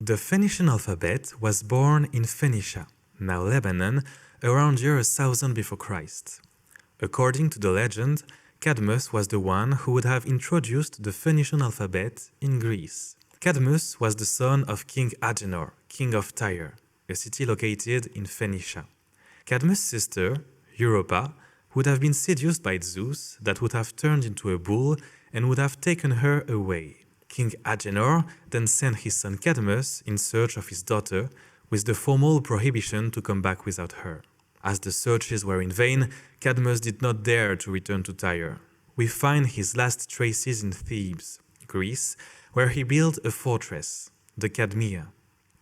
The Phoenician alphabet was born in Phoenicia, now Lebanon, around year 1000 before Christ. According to the legend, Cadmus was the one who would have introduced the Phoenician alphabet in Greece. Cadmus was the son of King Agenor, king of Tyre, a city located in Phoenicia. Cadmus' sister, Europa, would have been seduced by Zeus that would have turned into a bull and would have taken her away. King Agenor then sent his son Cadmus in search of his daughter with the formal prohibition to come back without her. As the searches were in vain, Cadmus did not dare to return to Tyre. We find his last traces in Thebes, Greece, where he built a fortress, the Cadmea.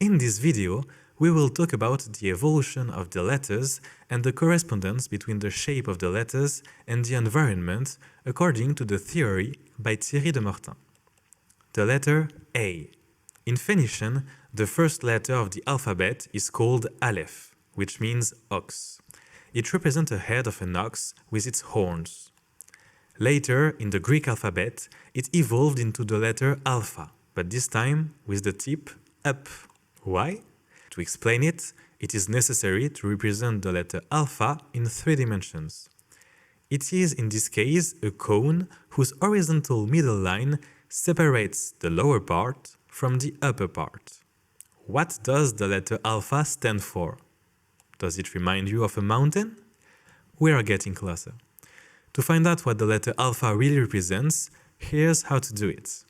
In this video, we will talk about the evolution of the letters and the correspondence between the shape of the letters and the environment according to the theory by Thierry de Mortain. The letter A. In Phoenician, the first letter of the alphabet is called Aleph, which means ox. It represents a head of an ox with its horns. Later, in the Greek alphabet, it evolved into the letter Alpha, but this time with the tip up. Why? To explain it, it is necessary to represent the letter Alpha in 3 dimensions. It is, in this case, a cone whose horizontal middle line separates the lower part from the upper part. What does the letter Alpha stand for? Does it remind you of a mountain? We are getting closer. To find out what the letter Alpha really represents, here's how to do it.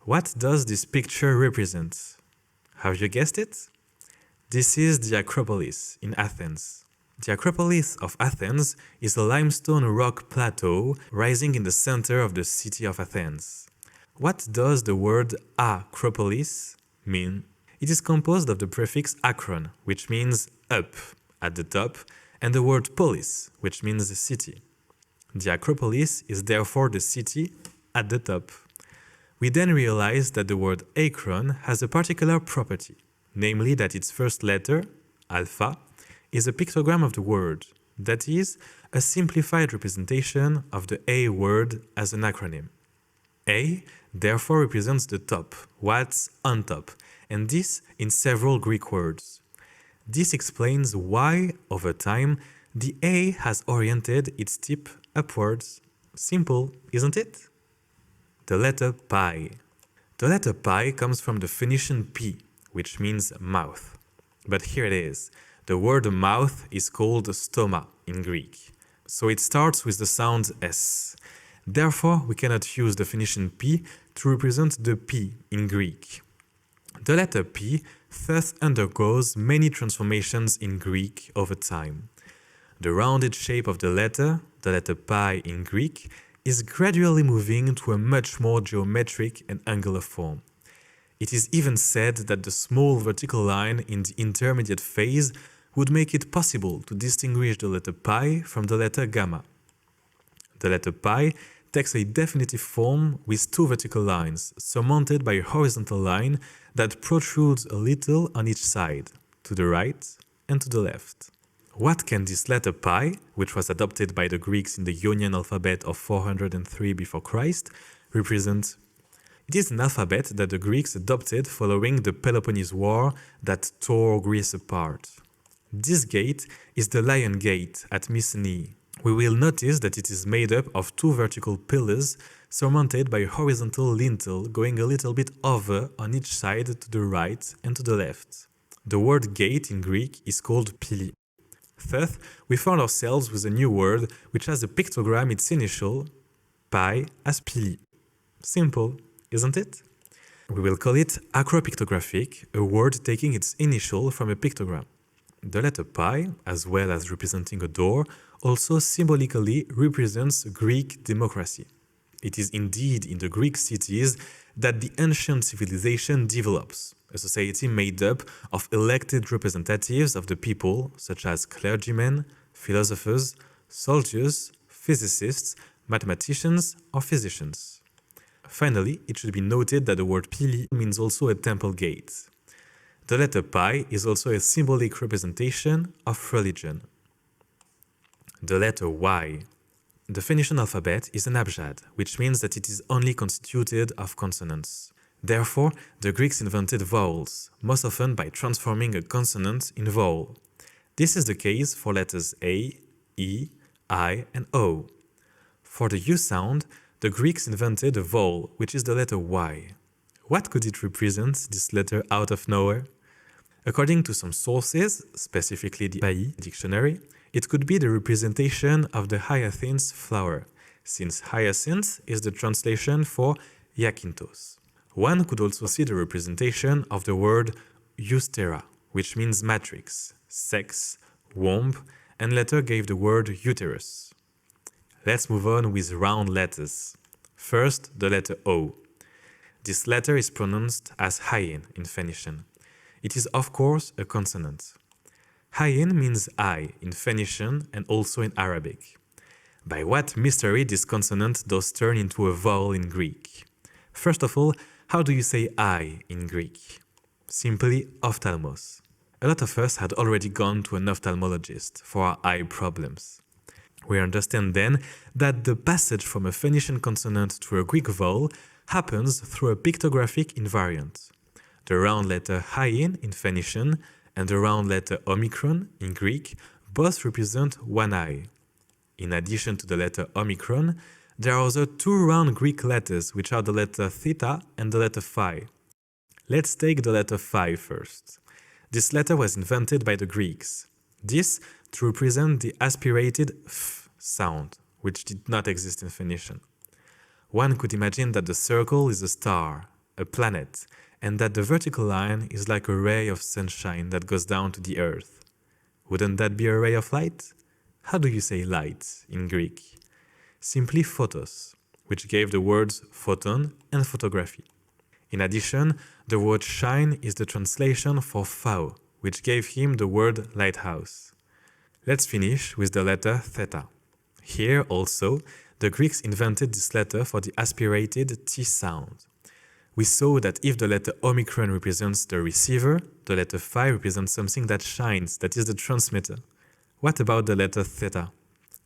What does this picture represent? Have you guessed it? This is the Acropolis in Athens. The Acropolis of Athens is a limestone rock plateau rising in the center of the city of Athens. What does the word Acropolis mean? It is composed of the prefix akron, which means up, at the top, and the word polis, which means the city. The Acropolis is therefore the city at the top. We then realize that the word akron has a particular property, namely that its first letter, alpha, is a pictogram of the word, that is, a simplified representation of the A word as an acronym. A therefore represents the top, what's on top, and this in several Greek words. This explains why, over time, the A has oriented its tip upwards. Simple, isn't it? The letter pi. The letter pi comes from the Phoenician P, which means mouth. But here it is. The word mouth is called stoma in Greek. So it starts with the sound S. Therefore, we cannot use the Phoenician P to represent the P in Greek. The letter P thus undergoes many transformations in Greek over time. The rounded shape of the letter pi in Greek, is gradually moving to a much more geometric and angular form. It is even said that the small vertical line in the intermediate phase would make it possible to distinguish the letter pi from the letter gamma. The letter pi takes a definitive form with 2 vertical lines, surmounted by a horizontal line that protrudes a little on each side, to the right and to the left. What can this letter pi, which was adopted by the Greeks in the Ionian alphabet of 403 before Christ, represent? It is an alphabet that the Greeks adopted following the Peloponnese War that tore Greece apart. This gate is the Lion Gate at Mycenae. We will notice that it is made up of 2 vertical pillars surmounted by a horizontal lintel going a little bit over on each side to the right and to the left. The word gate in Greek is called pili. Thus, we found ourselves with a new word which has a pictogram its initial, pi, as pili. Simple, isn't it? We will call it Acropictograpic, a word taking its initial from a pictogram. The letter pi, as well as representing a door, also symbolically represents Greek democracy. It is indeed in the Greek cities that the ancient civilization develops, a society made up of elected representatives of the people, such as clergymen, philosophers, soldiers, physicists, mathematicians, or physicians. Finally, it should be noted that the word pili means also a temple gate. The letter pi is also a symbolic representation of religion. The letter Y. The Phoenician alphabet is an abjad, which means that it is only constituted of consonants. Therefore, the Greeks invented vowels, most often by transforming a consonant in vowel. This is the case for letters A, E, I, and O. For the U sound, the Greeks invented a vowel, which is the letter Y. What could it represent, this letter out of nowhere? According to some sources, specifically the Bailly dictionary, it could be the representation of the hyacinth flower, since hyacinth is the translation for Hyacinthos. One could also see the representation of the word eustera, which means matrix, sex, womb, and later gave the word uterus. Let's move on with round letters. First, the letter O. This letter is pronounced as hayin in Phoenician. It is, of course, a consonant. Hayin means eye in Phoenician and also in Arabic. By what mystery this consonant does turn into a vowel in Greek? First of all, how do you say eye in Greek? Simply ophthalmos. A lot of us had already gone to an ophthalmologist for our eye problems. We understand then that the passage from a Phoenician consonant to a Greek vowel happens through a pictographic invariant. The round letter hayin in Phoenician and the round letter omicron in Greek both represent one eye. In addition to the letter omicron, there are also two round Greek letters, which are the letter theta and the letter phi. Let's take the letter phi first. This letter was invented by the Greeks. This to represent the aspirated f sound, which did not exist in Phoenician. One could imagine that the circle is a star, a planet, and that the vertical line is like a ray of sunshine that goes down to the earth. Wouldn't that be a ray of light? How do you say light in Greek? Simply photos, which gave the words photon and photography. In addition, the word shine is the translation for phao, which gave him the word lighthouse. Let's finish with the letter theta. Here also, the Greeks invented this letter for the aspirated T sound. We saw that if the letter omicron represents the receiver, the letter phi represents something that shines, that is the transmitter. What about the letter theta?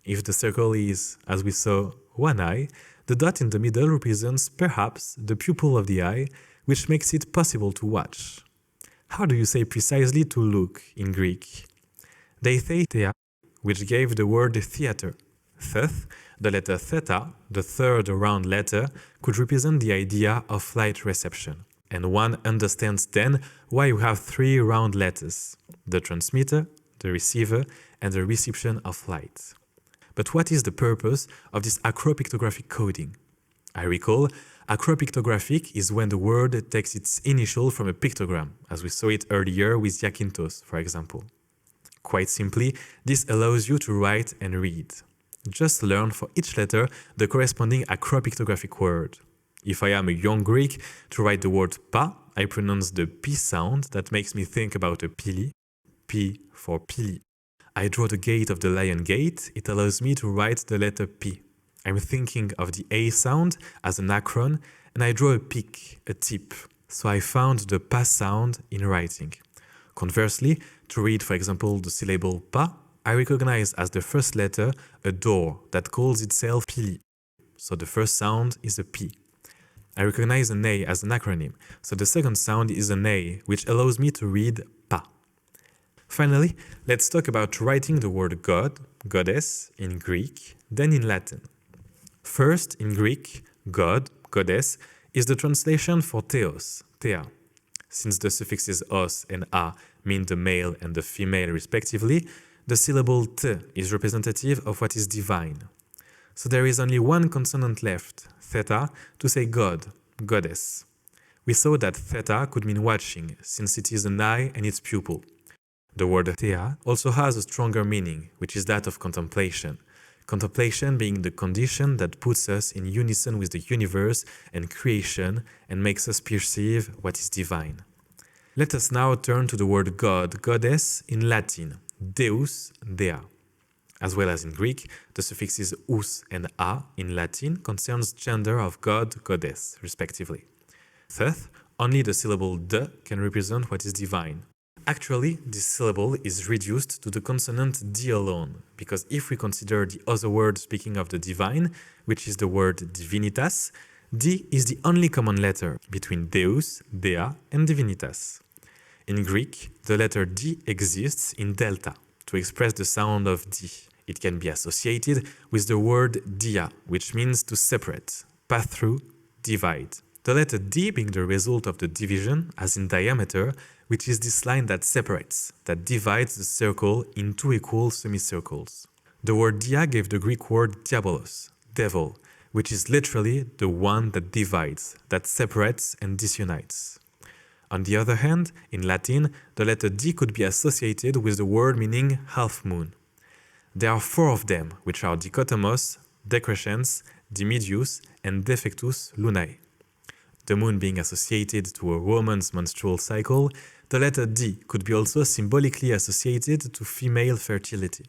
If the circle is, as we saw, one eye, the dot in the middle represents perhaps the pupil of the eye, which makes it possible to watch. How do you say precisely to look in Greek? They say thea, which gave the word theater. Thus, the letter theta, the third round letter, could represent the idea of light reception. And one understands then why we have three round letters: the transmitter, the receiver, and the reception of light. But what is the purpose of this acropictographic coding? I recall, acropictograpic is when the word takes its initial from a pictogram, as we saw it earlier with Hyacinthos, for example. Quite simply, this allows you to write and read. Just learn for each letter the corresponding acropictographic word. If I am a young Greek, to write the word pa, I pronounce the P sound that makes me think about a pili, P for pili. I draw the gate of the lion gate, it allows me to write the letter P. I'm thinking of the A sound as an acron, and I draw a peak, a tip. So I found the pa sound in writing. Conversely, to read, for example, the syllable pa, I recognize as the first letter a door that calls itself pili. So the first sound is a P. I recognize an A as an acronym, so the second sound is an A, which allows me to read pa. Finally, let's talk about writing the word God, Goddess, in Greek, then in Latin. First, in Greek, God, Goddess, is the translation for theos, thea. Since the suffixes os and a mean the male and the female respectively, the syllable t is representative of what is divine. So there is only one consonant left, theta, to say God, Goddess. We saw that theta could mean watching, since it is an eye and its pupil. The word thea also has a stronger meaning, which is that of contemplation. Contemplation being the condition that puts us in unison with the universe and creation and makes us perceive what is divine. Let us now turn to the word God, Goddess, in Latin, Deus, Dea. As well as in Greek, the suffixes us and a in Latin concerns gender of God, Goddess, respectively. Thus, only the syllable de can represent what is divine. Actually, this syllable is reduced to the consonant d alone, because if we consider the other word speaking of the divine, which is the word divinitas, D is the only common letter between Deus, Dea, and Divinitas. In Greek, the letter D exists in delta to express the sound of D. It can be associated with the word dia, which means to separate, pass through, divide. The letter D being the result of the division, as in diameter, which is this line that separates, that divides the circle in two equal semicircles. The word dia gave the Greek word diabolos, devil, which is literally the one that divides, that separates and disunites. On the other hand, in Latin, the letter D could be associated with the word meaning half moon. There are 4 of them, which are dichotomos, decrescens, dimidius, and defectus lunae. The moon being associated to a woman's menstrual cycle, the letter D could be also symbolically associated to female fertility.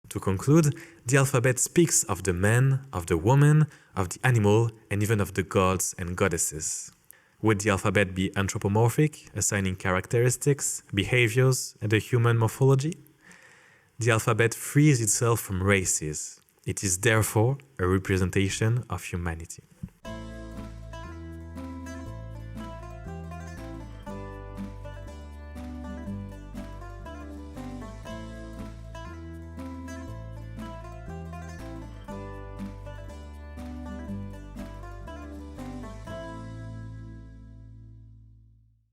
To conclude, the alphabet speaks of the man, of the woman, of the animal, and even of the gods and goddesses. Would the alphabet be anthropomorphic, assigning characteristics, behaviors, and a human morphology? The alphabet frees itself from races. It is therefore a representation of humanity.